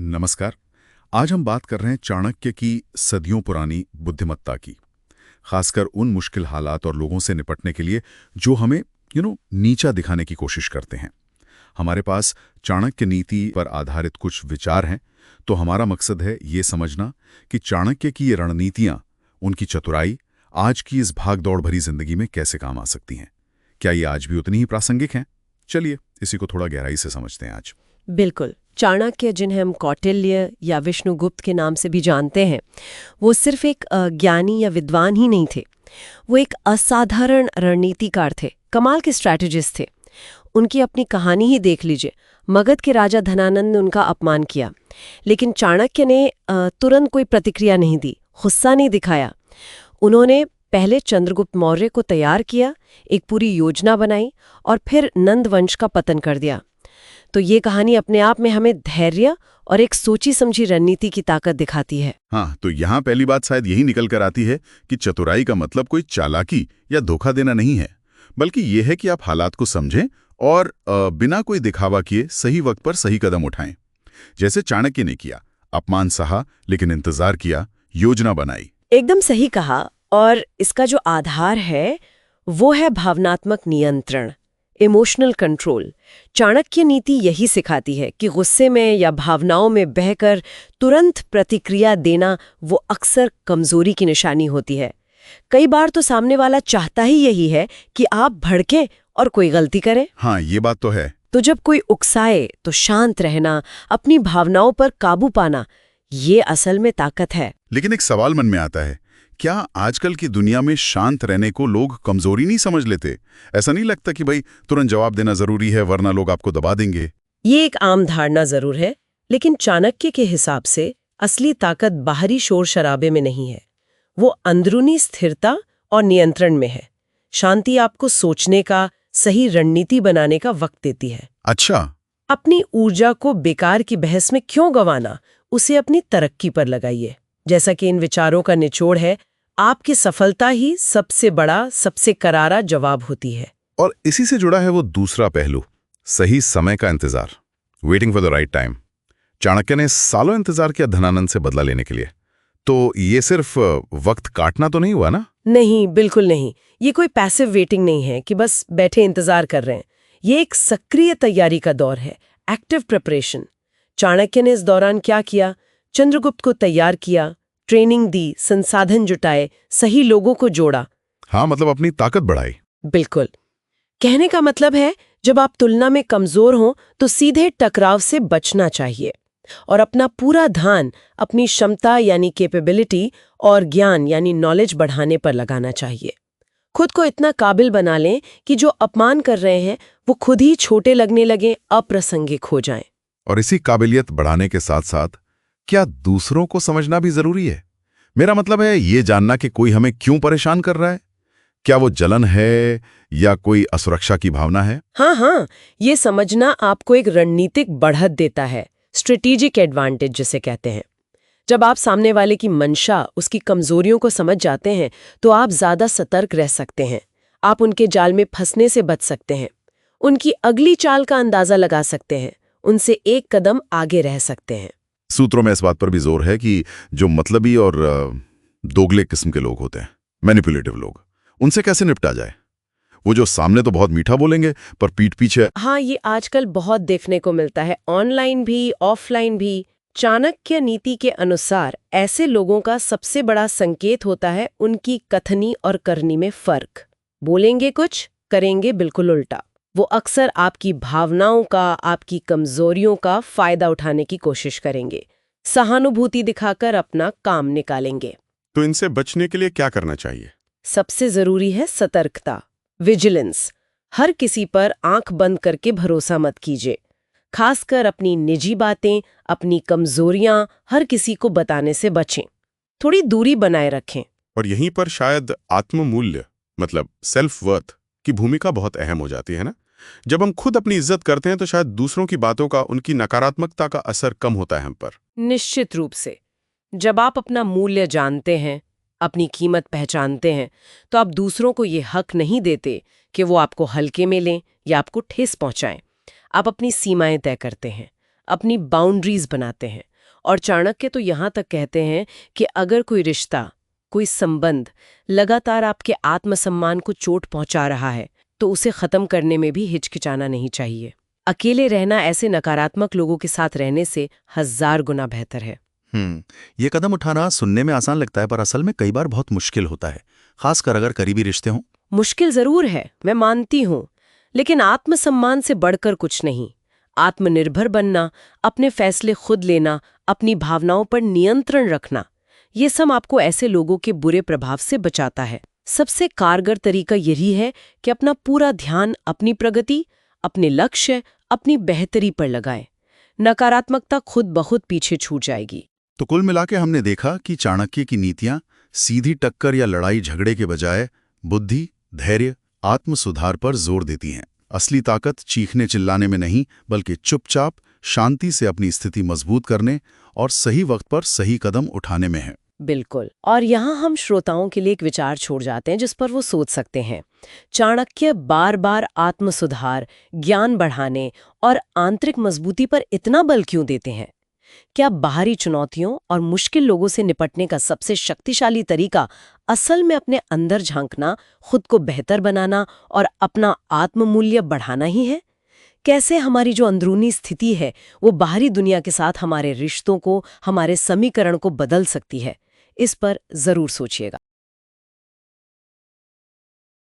नमस्कार। आज हम बात कर रहे हैं चाणक्य की सदियों पुरानी बुद्धिमत्ता की, खासकर उन मुश्किल हालात और लोगों से निपटने के लिए जो हमें नीचा दिखाने की कोशिश करते हैं। हमारे पास चाणक्य नीति पर आधारित कुछ विचार हैं, तो हमारा मकसद है ये समझना कि चाणक्य की ये रणनीतियां, उनकी चतुराई आज की इस भाग-दौड़ भरी जिंदगी में कैसे काम आ सकती हैं। क्या ये आज भी उतनी ही प्रासंगिक हैं? चलिए इसी को थोड़ा गहराई से समझते हैं आज। बिल्कुल। चाणक्य, जिन्हें हम कौटिल्य या विष्णुगुप्त के नाम से भी जानते हैं, वो सिर्फ एक ज्ञानी या विद्वान ही नहीं थे। वो एक असाधारण रणनीतिकार थे, कमाल के स्ट्रैटेजिस्ट थे। उनकी अपनी कहानी ही देख लीजिए। मगध के राजा धनानंद ने उनका अपमान किया, लेकिन चाणक्य ने तुरंत कोई प्रतिक्रिया नहीं दी, गुस्सा नहीं दिखाया। उन्होंने पहले चंद्रगुप्त मौर्य को तैयार किया, एक पूरी योजना बनाई और फिर नंद वंश का पतन कर दिया। तो ये कहानी अपने आप में हमें धैर्य और एक सोची समझी रणनीति की ताकत दिखाती है। हाँ, तो यहाँ पहली बात शायद यही निकल कर आती है कि चतुराई का मतलब कोई चालाकी या धोखा देना नहीं है, बल्कि ये है कि आप हालात को समझें और बिना कोई दिखावा किए सही वक्त पर सही कदम उठाएं। जैसे चाणक्य ने किया, अपमान सहा लेकिन इंतजार किया, योजना बनाई। एकदम सही कहा। और इसका जो आधार है वो है भावनात्मक नियंत्रण, इमोशनल कंट्रोल। चाणक्य नीति यही सिखाती है कि गुस्से में या भावनाओं में बहकर तुरंत प्रतिक्रिया देना वो अक्सर कमजोरी की निशानी होती है। कई बार तो सामने वाला चाहता ही यही है कि आप भड़कें और कोई गलती करें। हाँ, ये बात तो है। तो जब कोई उकसाए तो शांत रहना, अपनी भावनाओं पर काबू पाना, ये असल में ताकत है। लेकिन एक सवाल मन में आता है, क्या आजकल की दुनिया में शांत रहने को लोग कमजोरी नहीं समझ लेते? ऐसा नहीं लगता कि भाई तुरंत जवाब देना जरूरी है वरना लोग आपको दबा देंगे? ये एक आम धारणा जरूर है, लेकिन चाणक्य के हिसाब से असली ताकत बाहरी शोर शराबे में नहीं है, वो अंदरूनी स्थिरता और नियंत्रण में है। शांति आपको सोचने का, सही रणनीति बनाने का वक्त देती है। अच्छा। अपनी ऊर्जा को बेकार की बहस में क्यों गंवाना, उसे अपनी तरक्की पर लगाइए। जैसा कि इन विचारों का निचोड़ है, आपकी सफलता ही सबसे बड़ा, सबसे करारा जवाब होती है। और इसी से जुड़ा है वो दूसरा पहलू, सही समय का इंतजार, waiting for the right time. Chanakya ने सालों इंतजार किया धनानंद से बदला लेने के लिए, तो ये सिर्फ वक्त काटना तो नहीं हुआ ना? नहीं, बिल्कुल नहीं। ये कोई पैसिव वेटिंग नहीं है कि बस बैठे इंतजार कर रहे हैं। ये एक सक्रिय तैयारी का दौर है, एक्टिव प्रिपरेशन। चाणक्य ने इस दौरान क्या किया? चंद्रगुप्त को तैयार किया, ट्रेनिंग दी, संसाधन जुटाए, सही लोगों को जोड़ा। हाँ, मतलब अपनी ताकत बढ़ाई। बिल्कुल। कहने का मतलब है, जब आप तुलना में कमजोर हों तो सीधे टकराव से बचना चाहिए और अपना पूरा ध्यान अपनी क्षमता यानी कैपेबिलिटी और ज्ञान यानी नॉलेज बढ़ाने पर लगाना चाहिए। खुद को इतना काबिल बना लें कि जो अपमान कर रहे हैं वो खुद ही छोटे लगने लगे, अप्रासंगिक हो जाएं। और इसी काबिलियत बढ़ाने के साथ साथ क्या दूसरों को समझना भी जरूरी है? मेरा मतलब है ये जानना कि कोई हमें क्यों परेशान कर रहा है। क्या वो जलन है या कोई असुरक्षा की भावना है? हाँ, ये समझना आपको एक रणनीतिक बढ़त देता है, स्ट्रेटेजिक एडवांटेज जिसे कहते हैं। जब आप सामने वाले की मंशा, उसकी कमजोरियों को समझ जाते हैं तो आप ज्यादा सतर्क रह सकते हैं। आप उनके जाल में फंसने से बच सकते हैं, उनकी अगली चाल का अंदाजा लगा सकते हैं, उनसे एक कदम आगे रह सकते हैं। सूत्रों में इस बात पर भी जोर है कि जो मतलबी और दोगले किस्म के लोग होते हैं, मैनिपुलेटिव लोग, उनसे कैसे निपटा जाए। वो जो सामने तो बहुत मीठा बोलेंगे पर पीठ पीछे। हाँ, ये आजकल बहुत देखने को मिलता है, ऑनलाइन भी, ऑफलाइन भी। चाणक्य नीति के अनुसार ऐसे लोगों का सबसे बड़ा संकेत होता है उनकी कथनी और करनी में फर्क। बोलेंगे कुछ, करेंगे बिल्कुल उल्टा। वो अक्सर आपकी भावनाओं का, आपकी कमजोरियों का फायदा उठाने की कोशिश करेंगे, सहानुभूति दिखाकर अपना काम निकालेंगे। तो इनसे बचने के लिए क्या करना चाहिए? सबसे जरूरी है सतर्कता, विजिलेंस। हर किसी पर आंख बंद करके भरोसा मत कीजिए। खासकर अपनी निजी बातें, अपनी कमजोरियां हर किसी को बताने से बचें। थोड़ी दूरी बनाए रखें। और यहीं पर शायद आत्ममूल्य, मतलब सेल्फ वर्थ की भूमिका बहुत अहम हो जाती है ना। जब हम खुद अपनी इज्जत करते हैं तो शायद दूसरों की बातों का, उनकी नकारात्मकता का असर कम होता है हम पर। निश्चित रूप से। जब आप अपना मूल्य जानते हैं, अपनी कीमत पहचानते हैं, तो आप दूसरों को ये हक नहीं देते कि वो आपको हल्के में लें या आपको ठेस पहुंचाएं। आप अपनी सीमाएं तय करते हैं, अपनी बाउंड्रीज बनाते हैं और चाणक्य तो यहाँ तक कहते हैं कि अगर कोई रिश्ता, कोई संबंध लगातार आपके आत्मसम्मान को चोट पहुंचा रहा है तो उसे खत्म करने में भी हिचकिचाना नहीं चाहिए। अकेले रहना ऐसे नकारात्मक लोगों के साथ रहने से 1000 गुना बेहतर है। ये कदम उठाना सुनने में आसान लगता है, पर असल में कई बार बहुत मुश्किल होता है, खासकर अगर करीबी रिश्ते हों। मुश्किल जरूर है, मैं मानती हूँ, लेकिन आत्मसम्मान से बढ़कर कुछ नहीं। आत्मनिर्भर बनना, अपने फैसले खुद लेना, अपनी भावनाओं पर नियंत्रण रखना, ये सब आपको ऐसे लोगों के बुरे प्रभाव से बचाता है। सबसे कारगर तरीका यही है कि अपना पूरा ध्यान अपनी प्रगति, अपने लक्ष्य, अपनी बेहतरी पर लगाएं। नकारात्मकता खुद ब खुद पीछे छूट जाएगी। तो कुल मिलाके हमने देखा कि चाणक्य की नीतियां सीधी टक्कर या लड़ाई झगड़े के बजाय बुद्धि, धैर्य, आत्म सुधार पर जोर देती हैं। असली ताकत चीखने चिल्लाने में नहीं, बल्कि चुपचाप शांति से अपनी स्थिति मजबूत करने और सही वक्त पर सही कदम उठाने में है। बिल्कुल। और यहाँ हम श्रोताओं के लिए एक विचार छोड़ जाते हैं जिस पर वो सोच सकते हैं। चाणक्य बार बार आत्म सुधार, ज्ञान बढ़ाने और आंतरिक मजबूती पर इतना बल क्यों देते हैं? क्या बाहरी चुनौतियों और मुश्किल लोगों से निपटने का सबसे शक्तिशाली तरीका असल में अपने अंदर झांकना, खुद को बेहतर बनाना और अपना आत्ममूल्य बढ़ाना ही है? कैसे हमारी जो अंदरूनी स्थिति है वो बाहरी दुनिया के साथ हमारे रिश्तों को, हमारे समीकरण को बदल सकती है? इस पर जरूर सोचिएगा।